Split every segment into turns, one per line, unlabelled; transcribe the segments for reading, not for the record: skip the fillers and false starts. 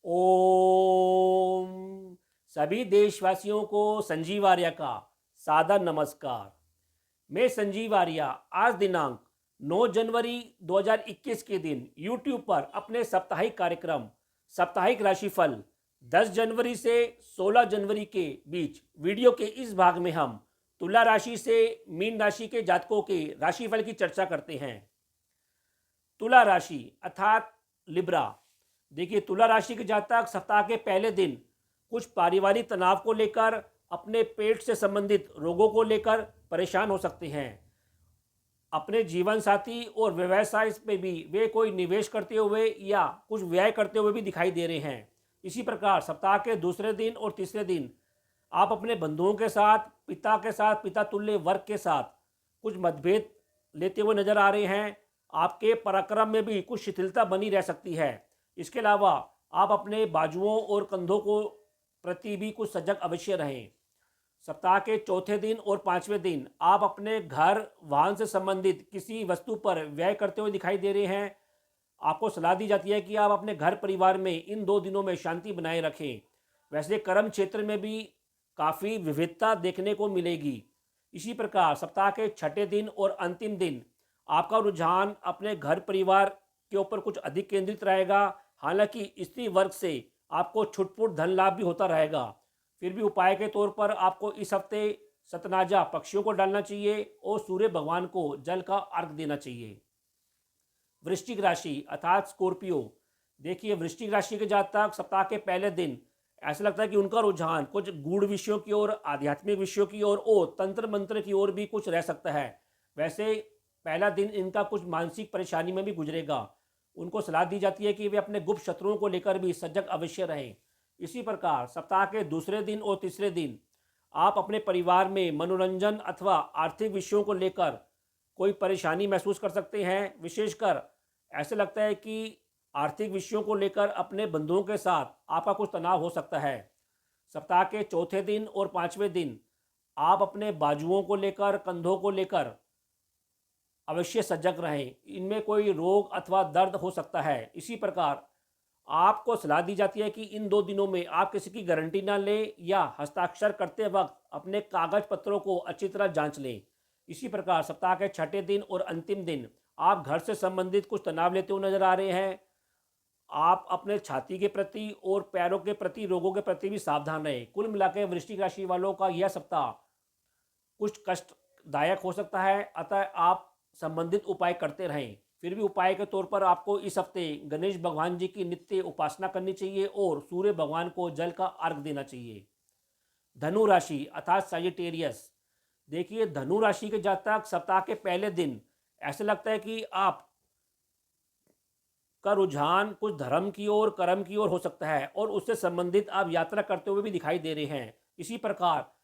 ओम सभी देशवासियों को संजीव आर्या का सादर नमस्कार। मैं संजीव आर्या आज दिनांक 9 जनवरी 2021 के दिन YouTube पर अपने साप्ताहिक कार्यक्रम साप्ताहिक राशिफल 10 जनवरी से 16 जनवरी के बीच वीडियो के इस भाग में हम तुला राशि से मीन राशि के जातकों के राशिफल की चर्चा करते हैं। तुला राशि अर्थात लिब्रा। देखिए, तुला राशि के जातक सप्ताह के पहले दिन कुछ पारिवारिक तनाव को लेकर, अपने पेट से संबंधित रोगों को लेकर परेशान हो सकते हैं। अपने जीवन साथी और व्यवसाय में भी वे कोई निवेश करते हुए या कुछ व्यय करते हुए भी दिखाई दे रहे हैं। इसी प्रकार सप्ताह के दूसरे दिन और तीसरे दिन आप अपने बंधुओं के साथ, पिता तुल्य वर्ग के साथ कुछ मतभेद लेते हुए नजर आ रहे हैं। आपके पराक्रम में भी कुछ शिथिलता बनी रह सकती है। इसके अलावा आप अपने बाजुओं और कंधों को प्रति भी कुछ सजग अवश्य रहें। सप्ताह के चौथे दिन और पांचवें दिन आप अपने घर, वाहन से संबंधित किसी वस्तु पर व्यय करते हुए दिखाई दे रहे हैं। आपको सलाह दी जाती है कि आप अपने घर परिवार में इन 2 दिनों में शांति बनाए रखें। वैसे कर्म क्षेत्र में भी काफ़ी विविधता देखने को मिलेगी। इसी प्रकार सप्ताह के छठे दिन और अंतिम दिन आपका रुझान अपने घर परिवार के ऊपर कुछ अधिक केंद्रित रहेगा। हालांकि स्त्री वर्ग से आपको छुटपुट धन लाभ भी होता रहेगा। फिर भी उपाय के तौर पर आपको इस हफ्ते सतनाजा पक्षियों को डालना चाहिए और सूर्य भगवान को जल का अर्घ देना चाहिए। वृश्चिक राशि अर्थात स्कॉर्पियो। देखिए, वृश्चिक राशि के जातक सप्ताह के पहले दिन ऐसा लगता है कि उनका रुझान कुछ गूढ़ विषयों की ओर, आध्यात्मिक विषयों की ओर और तंत्र मंत्र की ओर भी कुछ रह सकता है। वैसे पहला दिन इनका कुछ मानसिक परेशानी में भी गुजरेगा। उनको सलाह दी जाती है कि वे अपने गुप्त शत्रुओं को लेकर भी सजग अवश्य रहें। इसी प्रकार सप्ताह के दूसरे दिन और तीसरे दिन आप अपने परिवार में मनोरंजन अथवा आर्थिक विषयों को लेकर कोई परेशानी महसूस कर सकते हैं। विशेषकर ऐसे लगता है कि आर्थिक विषयों को लेकर अपने बंधुओं के साथ आपका कुछ तनाव हो सकता है। सप्ताह के चौथे दिन और पांचवें दिन आप अपने बाजुओं को लेकर, कंधों को लेकर अवश्य सजग रहें। इनमें कोई रोग अथवा दर्द हो सकता है। इसी प्रकार आपको सलाह दी जाती है कि इन 2 दिनों में आप किसी की गारंटी ना लें या हस्ताक्षर करते वक्त अपने कागज पत्रों को अच्छी तरह जांच लें। इसी प्रकार सप्ताह के छठे दिन और अंतिम दिन आप घर से संबंधित कुछ तनाव लेते हुए नजर आ रहे हैं। आप अपने छाती के प्रति और पैरों के प्रति, रोगों के प्रति भी सावधान रहें। कुल मिलाकर वृश्चिक राशि वालों का यह सप्ताह कुछ कष्टदायक हो सकता है, अतः आप संबंधित उपाय करते रहें। फिर भी उपाय के तौर पर आपको इस हफ्ते गणेश भगवान जी की नित्य उपासना करनी चाहिए और सूर्य भगवान को जल का अर्घ देना चाहिए। धनु राशि अर्थात सजिटेरियस। देखिए, धनु राशि के जातक सप्ताह के पहले दिन ऐसा लगता है कि आप का रुझान कुछ धर्म की ओर, कर्म की ओर हो सकता है और उससे संबंधित आप यात्रा करते हुए भी दिखाई दे रहे हैं। इसी प्रकार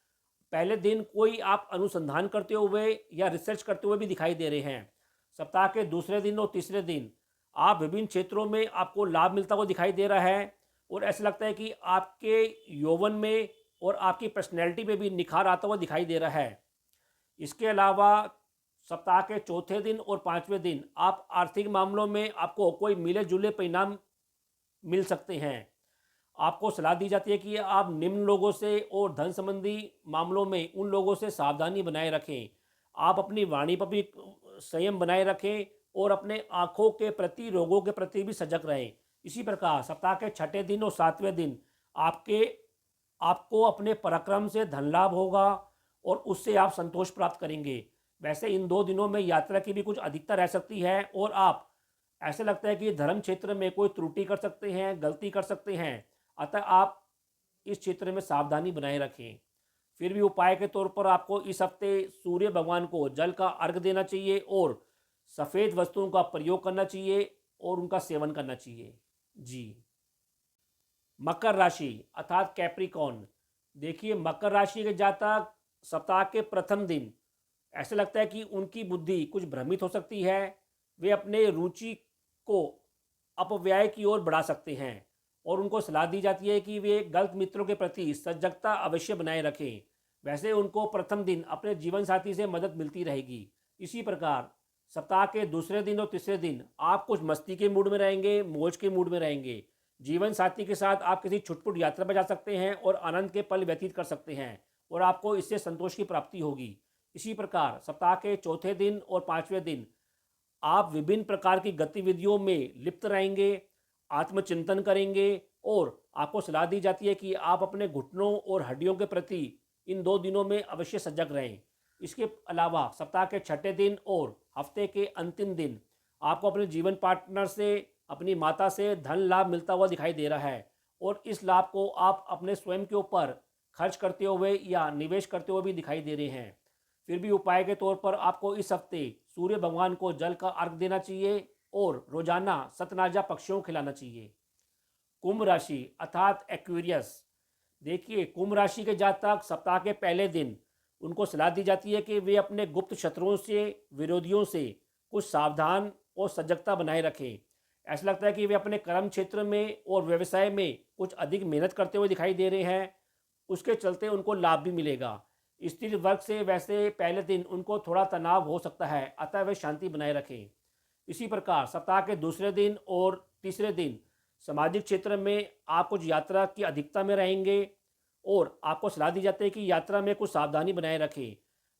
पहले दिन कोई आप अनुसंधान करते हुए या रिसर्च करते हुए भी दिखाई दे रहे हैं। सप्ताह के दूसरे दिन और तीसरे दिन आप विभिन्न क्षेत्रों में आपको लाभ मिलता हुआ दिखाई दे रहा है और ऐसा लगता है कि आपके यौवन में और आपकी पर्सनैलिटी में भी निखार आता हुआ दिखाई दे रहा है। इसके अलावा सप्ताह के चौथे दिन और पांचवें दिन आप आर्थिक मामलों में आपको कोई मिले जुले परिणाम मिल सकते हैं। आपको सलाह दी जाती है कि आप निम्न लोगों से और धन संबंधी मामलों में उन लोगों से सावधानी बनाए रखें। आप अपनी वाणी पर भी संयम बनाए रखें और अपने आँखों के प्रति, रोगों के प्रति भी सजग रहें। इसी प्रकार सप्ताह के छठे दिन और सातवें दिन आपको अपने पराक्रम से धन लाभ होगा और उससे आप संतोष प्राप्त करेंगे। वैसे इन 2 दिनों में यात्रा की भी कुछ अधिकता रह सकती है और आप ऐसा लगता है कि धर्म क्षेत्र में कोई त्रुटि कर सकते हैं, गलती कर सकते हैं, अतः आप इस क्षेत्र में सावधानी बनाए रखें। फिर भी उपाय के तौर पर आपको इस हफ्ते सूर्य भगवान को जल का अर्घ देना चाहिए और सफ़ेद वस्तुओं का प्रयोग करना चाहिए और उनका सेवन करना चाहिए। जी। मकर राशि अर्थात कैप्रिकॉर्न। देखिए, मकर राशि के जातक सप्ताह के प्रथम दिन ऐसा लगता है कि उनकी बुद्धि कुछ भ्रमित हो सकती है। वे अपने रुचि को अपव्यय की ओर बढ़ा सकते हैं और उनको सलाह दी जाती है कि वे गलत मित्रों के प्रति सजगता अवश्य बनाए रखें। वैसे उनको प्रथम दिन अपने जीवन साथी से मदद मिलती रहेगी। इसी प्रकार सप्ताह के दूसरे दिन और तीसरे दिन आप कुछ मस्ती के मूड में रहेंगे, मौज के मूड में रहेंगे। जीवन साथी के साथ आप किसी छुटपुट यात्रा पर जा सकते हैं और आनंद के पल व्यतीत कर सकते हैं और आपको इससे संतोष की प्राप्ति होगी। इसी प्रकार सप्ताह के चौथे दिन और पांचवें दिन आप विभिन्न प्रकार की गतिविधियों में लिप्त रहेंगे, आत्मचिंतन करेंगे और आपको सलाह दी जाती है कि आप अपने घुटनों और हड्डियों के प्रति इन 2 दिनों में अवश्य सजग रहें। इसके अलावा सप्ताह के छठे दिन और हफ्ते के अंतिम दिन आपको अपने जीवन पार्टनर से, अपनी माता से धन लाभ मिलता हुआ दिखाई दे रहा है और इस लाभ को आप अपने स्वयं के ऊपर खर्च करते हुए या निवेश करते हुए भी दिखाई दे रहे हैं। फिर भी उपाय के तौर पर आपको इस हफ्ते सूर्य भगवान को जल का अर्घ देना चाहिए और रोजाना सतनाजा पक्षियों को खिलाना चाहिए। कुंभ राशि अर्थात एक्वेरियस, देखिए कुंभ राशि के जातक सप्ताह के पहले दिन उनको सलाह दी जाती है कि वे अपने गुप्त शत्रुओं से, विरोधियों से कुछ सावधान और सजगता बनाए रखें। ऐसा लगता है कि वे अपने कर्म क्षेत्र में और व्यवसाय में कुछ अधिक मेहनत करते हुए दिखाई दे रहे हैं, उसके चलते उनको लाभ भी मिलेगा। स्त्री वर्ग से वैसे पहले दिन उनको थोड़ा तनाव हो सकता है, अतः वे शांति बनाए रखें। इसी प्रकार सप्ताह के दूसरे दिन और तीसरे दिन सामाजिक क्षेत्र में आप कुछ यात्रा की अधिकता में रहेंगे और आपको सलाह दी जाती है कि यात्रा में कुछ सावधानी बनाए रखें।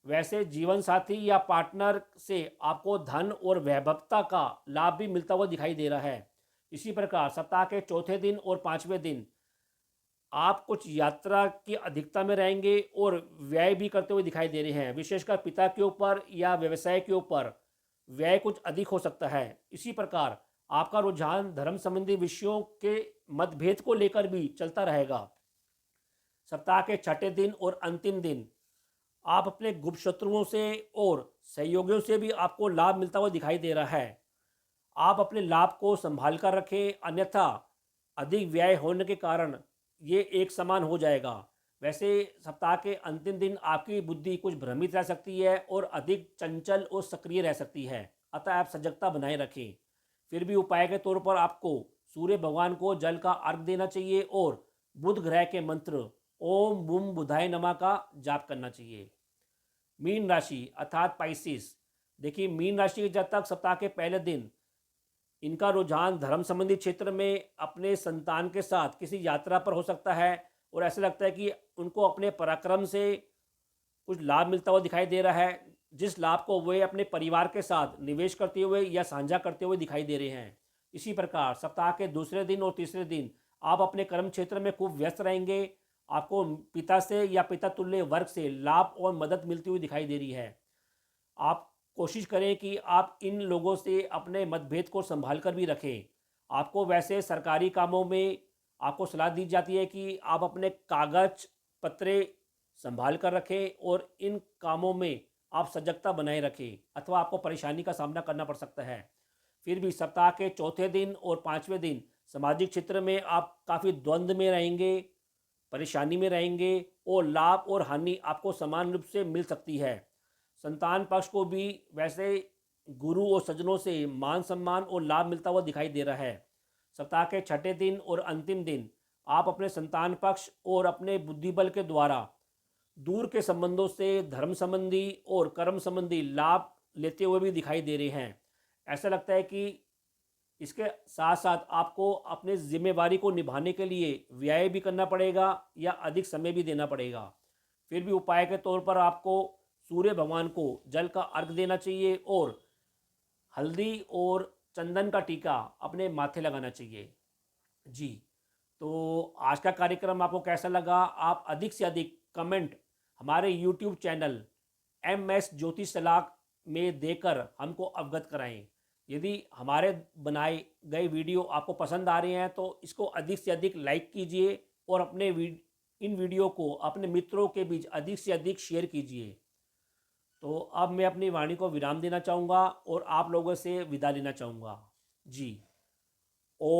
वैसे जीवन साथी या पार्टनर से आपको धन और वैभवता का लाभ भी मिलता हुआ दिखाई दे रहा है। इसी प्रकार सप्ताह के चौथे दिन और पांचवें दिन आप कुछ यात्रा की अधिकता में रहेंगे और व्यय भी करते हुए दिखाई दे रहे हैं, विशेषकर पिता के ऊपर या व्यवसाय के ऊपर व्यय कुछ अधिक हो सकता है। इसी प्रकार आपका रुझान धर्म संबंधी विषयों के मतभेद को लेकर भी चलता रहेगा। सप्ताह के छठे दिन और अंतिम दिन आप अपने गुप्त शत्रुओं से और सहयोगियों से भी आपको लाभ मिलता हुआ दिखाई दे रहा है। आप अपने लाभ को संभाल कर रखें, अन्यथा अधिक व्यय होने के कारण ये एक समान हो जाएगा। वैसे सप्ताह के अंतिम दिन आपकी बुद्धि कुछ भ्रमित रह सकती है और अधिक चंचल और सक्रिय रह सकती है, अतः आप सजगता बनाए रखें। फिर भी उपाय के तौर पर आपको सूर्य भगवान को जल का अर्घ देना चाहिए और बुध ग्रह के मंत्र ओम बुम बुधाय नमः का जाप करना चाहिए। मीन राशि अर्थात पाइसिस, देखिए मीन राशि के जातक सप्ताह के पहले दिन इनका रुझान धर्म संबंधी क्षेत्र में अपने संतान के साथ किसी यात्रा पर हो सकता है और ऐसा लगता है कि उनको अपने पराक्रम से कुछ लाभ मिलता हुआ दिखाई दे रहा है, जिस लाभ को वे अपने परिवार के साथ निवेश करते हुए या साझा करते हुए दिखाई दे रहे हैं। इसी प्रकार सप्ताह के दूसरे दिन और तीसरे दिन आप अपने कर्म क्षेत्र में खूब व्यस्त रहेंगे। आपको पिता से या पिता तुल्य वर्ग से लाभ और मदद मिलती हुई दिखाई दे रही है। आप कोशिश करें कि आप इन लोगों से अपने मतभेद को संभाल कर भी रखें। आपको वैसे सरकारी कामों में आपको सलाह दी जाती है कि आप अपने कागज पत्रे संभाल कर रखें और इन कामों में आप सजगता बनाए रखें, अथवा आपको परेशानी का सामना करना पड़ सकता है। फिर भी सप्ताह के चौथे दिन और पांचवें दिन सामाजिक क्षेत्र में आप काफ़ी द्वंद्व में रहेंगे, परेशानी में रहेंगे और लाभ और हानि आपको समान रूप से मिल सकती है। संतान पक्ष को भी वैसे गुरु और सज्जनों से मान सम्मान और लाभ मिलता हुआ दिखाई दे रहा है। सप्ताह के छठे दिन और अंतिम दिन आप अपने संतान पक्ष और अपने बुद्धिबल के द्वारा दूर के संबंधों से धर्म संबंधी और कर्म संबंधी लाभ लेते हुए भी दिखाई दे रहे हैं। ऐसा लगता है कि इसके साथ साथ आपको अपने जिम्मेवारी को निभाने के लिए व्यय भी करना पड़ेगा या अधिक समय भी देना पड़ेगा। फिर भी उपाय के तौर पर आपको सूर्य भगवान को जल का अर्घ देना चाहिए और हल्दी और चंदन का टीका अपने माथे लगाना चाहिए। जी, तो आज का कार्यक्रम आपको कैसा लगा? आप अधिक से अधिक कमेंट हमारे यूट्यूब चैनल MS ज्योतिष सलाह में देकर हमको अवगत कराएं। यदि हमारे बनाए गए वीडियो आपको पसंद आ रहे हैं तो इसको अधिक से अधिक लाइक कीजिए और अपने इन वीडियो को अपने मित्रों के बीच अधिक से अधिक शेयर कीजिए। तो अब मैं अपनी वाणी को विराम देना चाहूँगा और आप लोगों से विदा लेना चाहूँगा। जी, ओ